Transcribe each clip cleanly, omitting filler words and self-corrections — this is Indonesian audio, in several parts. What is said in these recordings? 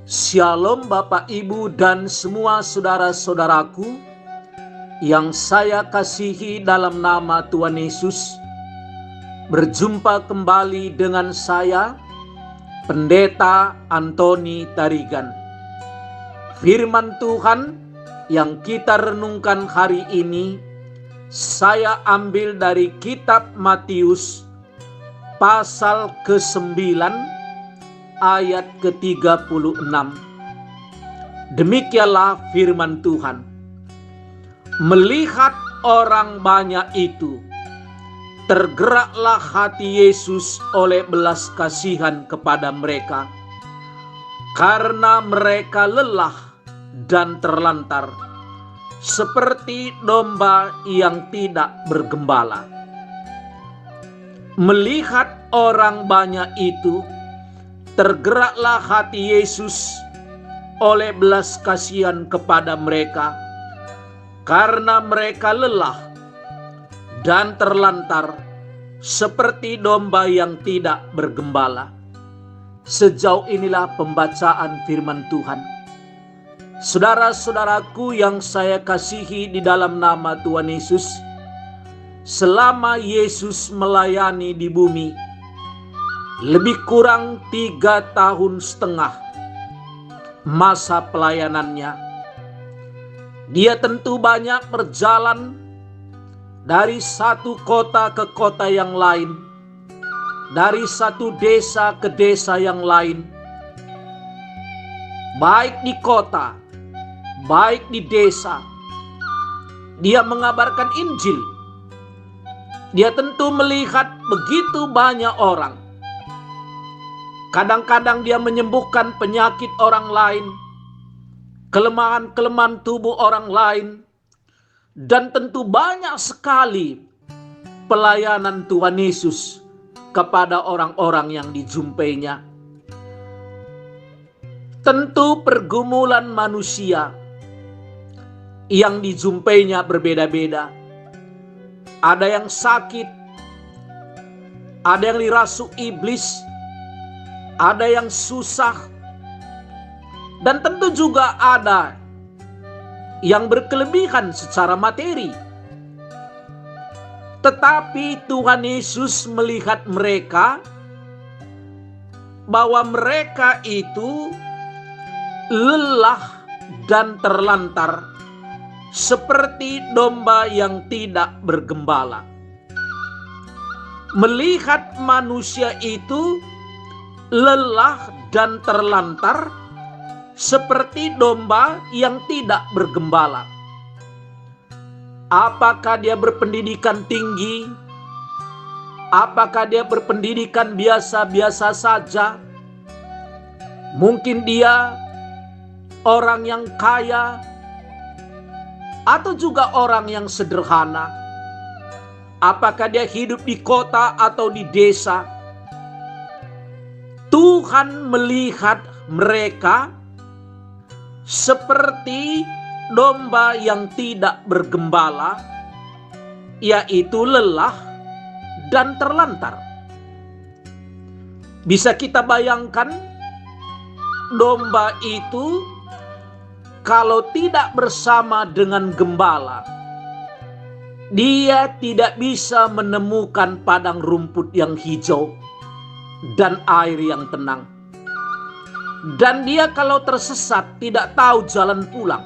Shalom Bapak Ibu dan semua saudara-saudaraku yang saya kasihi dalam nama Tuhan Yesus. Berjumpa kembali dengan saya, Pendeta Antoni Tarigan. Firman Tuhan yang kita renungkan hari ini saya ambil dari kitab Matius pasal ke-9 ayat ke-36. Demikianlah firman Tuhan. Melihat orang banyak itu, tergeraklah hati Yesus oleh belas kasihan kepada mereka, karena mereka lelah dan terlantar, seperti domba yang tidak bergembala. Melihat orang banyak itu, tergeraklah hati Yesus oleh belas kasihan kepada mereka, karena mereka lelah dan terlantar, seperti domba yang tidak bergembala. Sejauh inilah pembacaan firman Tuhan. Saudara-saudaraku yang saya kasihi di dalam nama Tuhan Yesus, selama Yesus melayani di bumi, lebih kurang 3,5 tahun masa pelayanannya, dia tentu banyak berjalan dari satu kota ke kota yang lain, dari satu desa ke desa yang lain, baik di kota, baik di desa. Dia mengabarkan Injil. Dia tentu melihat begitu banyak orang. Kadang-kadang dia menyembuhkan penyakit orang lain, kelemahan-kelemahan tubuh orang lain, dan tentu banyak sekali pelayanan Tuhan Yesus kepada orang-orang yang dijumpainya. Tentu pergumulan manusia yang dijumpainya berbeda-beda. Ada yang sakit, ada yang dirasuk iblis, ada yang susah, dan tentu juga ada yang berkelebihan secara materi. Tetapi Tuhan Yesus melihat mereka bahwa mereka itu lelah dan terlantar, seperti domba yang tidak bergembala. Melihat manusia itu lelah dan terlantar, seperti domba yang tidak bergembala. Apakah dia berpendidikan tinggi? Apakah dia berpendidikan biasa-biasa saja? Mungkin dia orang yang kaya, atau juga orang yang sederhana. Apakah dia hidup di kota atau di desa? Tuhan melihat mereka seperti domba yang tidak bergembala, yaitu lelah dan terlantar. Bisa kita bayangkan, domba itu kalau tidak bersama dengan gembala, dia tidak bisa menemukan padang rumput yang hijau dan air yang tenang. Dan dia kalau tersesat tidak tahu jalan pulang.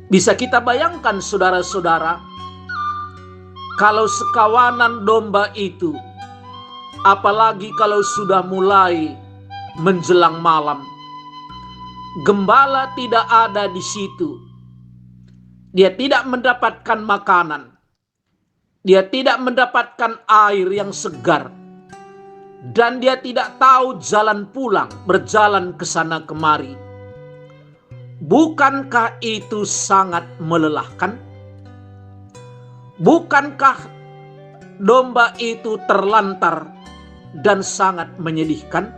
Bisa kita bayangkan saudara-saudara, kalau sekawanan domba itu, apalagi kalau sudah mulai menjelang malam, gembala tidak ada di situ. Dia tidak mendapatkan makanan. Dia tidak mendapatkan air yang segar. Dan dia tidak tahu jalan pulang, berjalan ke sana kemari. Bukankah itu sangat melelahkan? Bukankah domba itu terlantar dan sangat menyedihkan?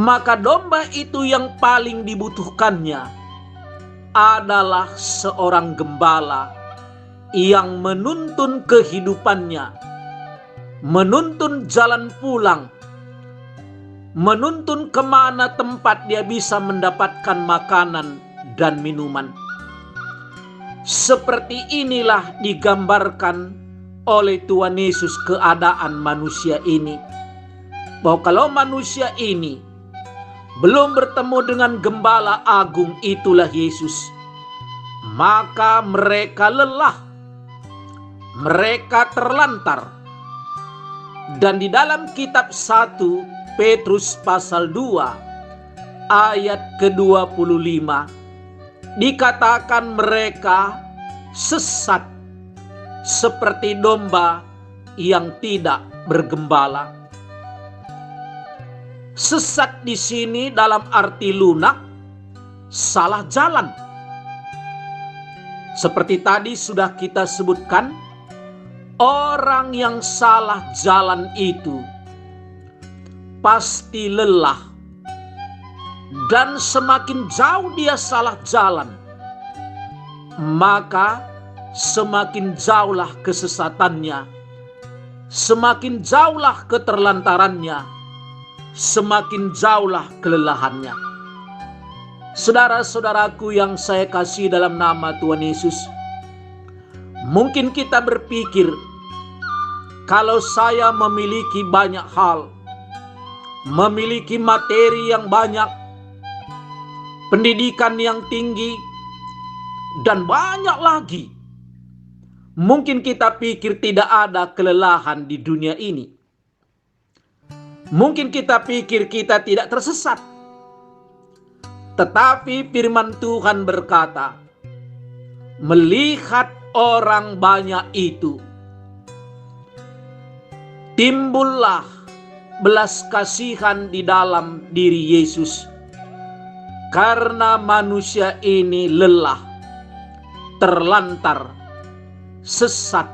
Maka domba itu yang paling dibutuhkannya adalah seorang gembala yang menuntun kehidupannya, menuntun jalan pulang, menuntun kemana tempat dia bisa mendapatkan makanan dan minuman. Seperti inilah digambarkan oleh Tuhan Yesus keadaan manusia ini. Bahwa kalau manusia ini belum bertemu dengan Gembala Agung, itulah Yesus, maka mereka lelah, mereka terlantar. Dan di dalam kitab 1 Petrus pasal 2 ayat ke-25 dikatakan mereka sesat seperti domba yang tidak bergembala. Sesat di sini dalam arti lunak, salah jalan. Seperti tadi sudah kita sebutkan, orang yang salah jalan itu pasti lelah. Dan semakin jauh dia salah jalan, maka semakin jauhlah kesesatannya, semakin jauhlah keterlantarannya, semakin jauhlah kelelahannya. Saudara-saudaraku yang saya kasih dalam nama Tuhan Yesus, mungkin kita berpikir, kalau saya memiliki banyak hal, memiliki materi yang banyak, pendidikan yang tinggi, dan banyak lagi, mungkin kita pikir tidak ada kelelahan di dunia ini. Mungkin kita pikir kita tidak tersesat. Tetapi firman Tuhan berkata, melihat orang banyak itu, timbullah belas kasihan di dalam diri Yesus, karena manusia ini lelah, terlantar, sesat,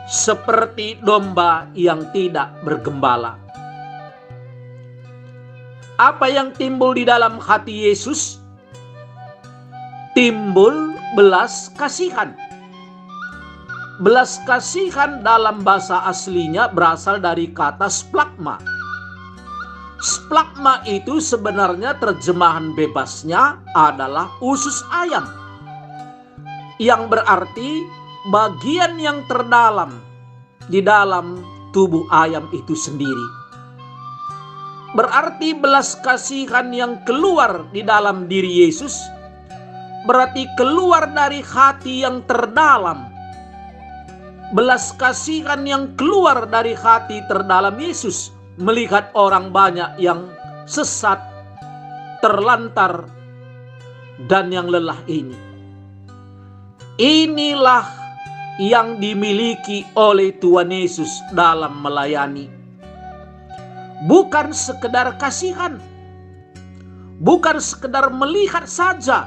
seperti domba yang tidak bergembala. Apa yang timbul di dalam hati Yesus? Timbul belas kasihan. Belas kasihan dalam bahasa aslinya berasal dari kata splagma. Splagma itu sebenarnya terjemahan bebasnya adalah usus ayam, yang berarti bagian yang terdalam di dalam tubuh ayam itu sendiri. Berarti belas kasihan yang keluar di dalam diri Yesus berarti keluar dari hati yang terdalam. Belas kasihan yang keluar dari hati terdalam Yesus melihat orang banyak yang sesat, terlantar, dan yang lelah ini. Inilah yang dimiliki oleh Tuhan Yesus dalam melayani. Bukan sekedar kasihan, bukan sekedar melihat saja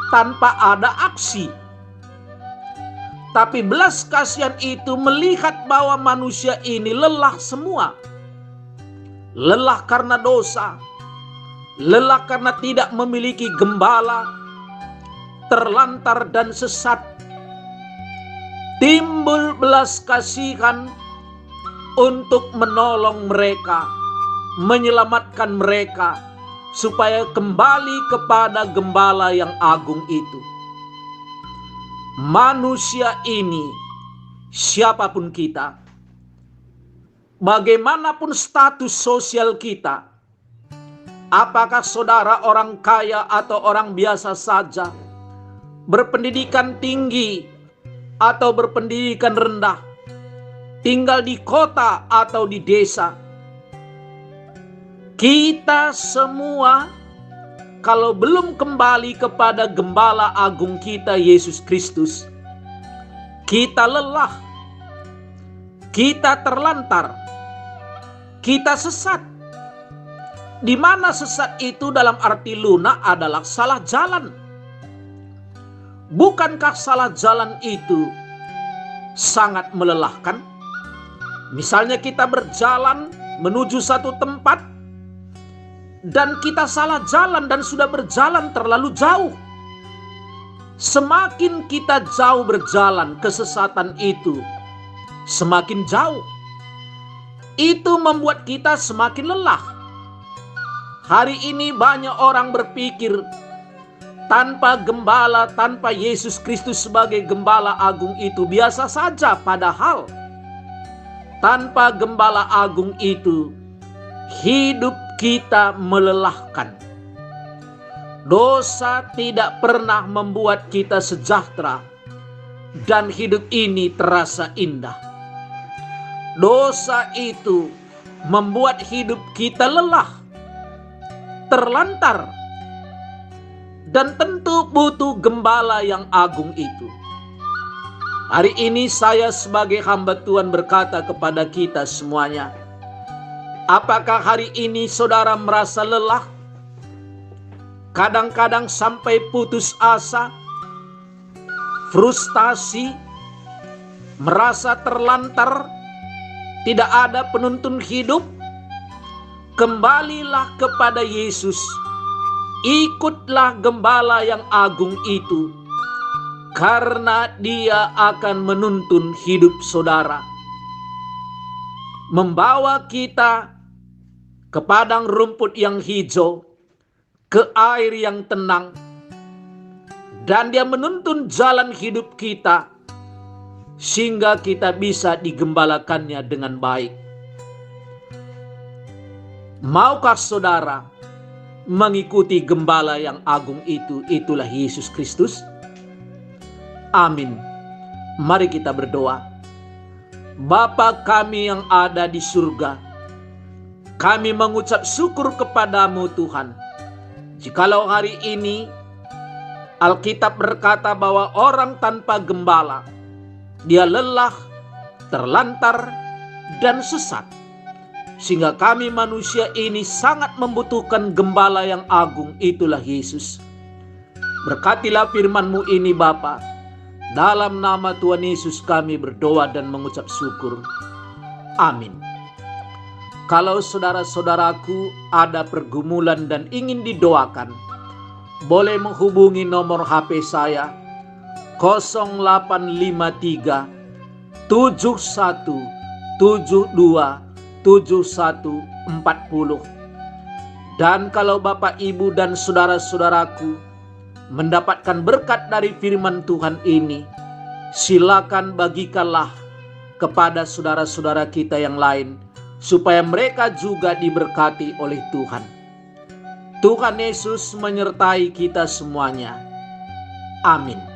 tanpa ada aksi, tapi belas kasihan itu melihat bahwa manusia ini lelah semua. Lelah karena dosa, lelah karena tidak memiliki gembala, terlantar dan sesat. Timbul belas kasihan untuk menolong mereka, menyelamatkan mereka, supaya kembali kepada Gembala yang agung itu. Manusia ini, siapapun kita, bagaimanapun status sosial kita, apakah saudara orang kaya atau orang biasa saja, berpendidikan tinggi atau berpendidikan rendah, tinggal di kota atau di desa, kita semua kalau belum kembali kepada Gembala Agung kita Yesus Kristus, kita lelah, kita terlantar, kita sesat. Di mana sesat itu dalam arti lunak adalah salah jalan. Bukankah salah jalan itu sangat melelahkan? Misalnya kita berjalan menuju satu tempat dan kita salah jalan dan sudah berjalan terlalu jauh. Semakin kita jauh berjalan, kesesatan itu semakin jauh. itu membuat kita semakin lelah. Hari ini banyak orang berpikir tanpa gembala, tanpa Yesus Kristus sebagai gembala agung itu biasa saja, padahal tanpa gembala agung itu hidup kita melelahkan. Dosa tidak pernah membuat kita sejahtera dan hidup ini terasa indah. Dosa itu membuat hidup kita lelah, terlantar, dan tentu butuh gembala yang agung itu. Hari ini saya sebagai hamba Tuhan berkata kepada kita semuanya, apakah hari ini saudara merasa lelah? Kadang-kadang sampai putus asa, frustasi, merasa terlantar, tidak ada penuntun hidup? Kembalilah kepada Yesus. Ikutlah gembala yang agung itu, karena Dia akan menuntun hidup saudara, membawa kita ke padang rumput yang hijau, ke air yang tenang, dan Dia menuntun jalan hidup kita sehingga kita bisa digembalakannya dengan baik. Maukah saudara mengikuti gembala yang agung itu? Itulah Yesus Kristus. Amin. Mari kita berdoa. Bapa kami yang ada di surga, kami mengucap syukur kepadamu Tuhan. Jikalau hari ini Alkitab berkata bahwa orang tanpa gembala, dia lelah, terlantar, dan sesat. Sehingga kami manusia ini sangat membutuhkan gembala yang agung, itulah Yesus. Berkatilah firman-Mu ini Bapa. Dalam nama Tuhan Yesus kami berdoa dan mengucap syukur. Amin. Kalau saudara-saudaraku ada pergumulan dan ingin didoakan, boleh menghubungi nomor HP saya 0853 71 72 7140. Dan kalau Bapak, Ibu, dan saudara-saudaraku mendapatkan berkat dari firman Tuhan ini, silakan bagikanlah kepada saudara-saudara kita yang lain, supaya mereka juga diberkati oleh Tuhan. Tuhan Yesus menyertai kita semuanya. Amin.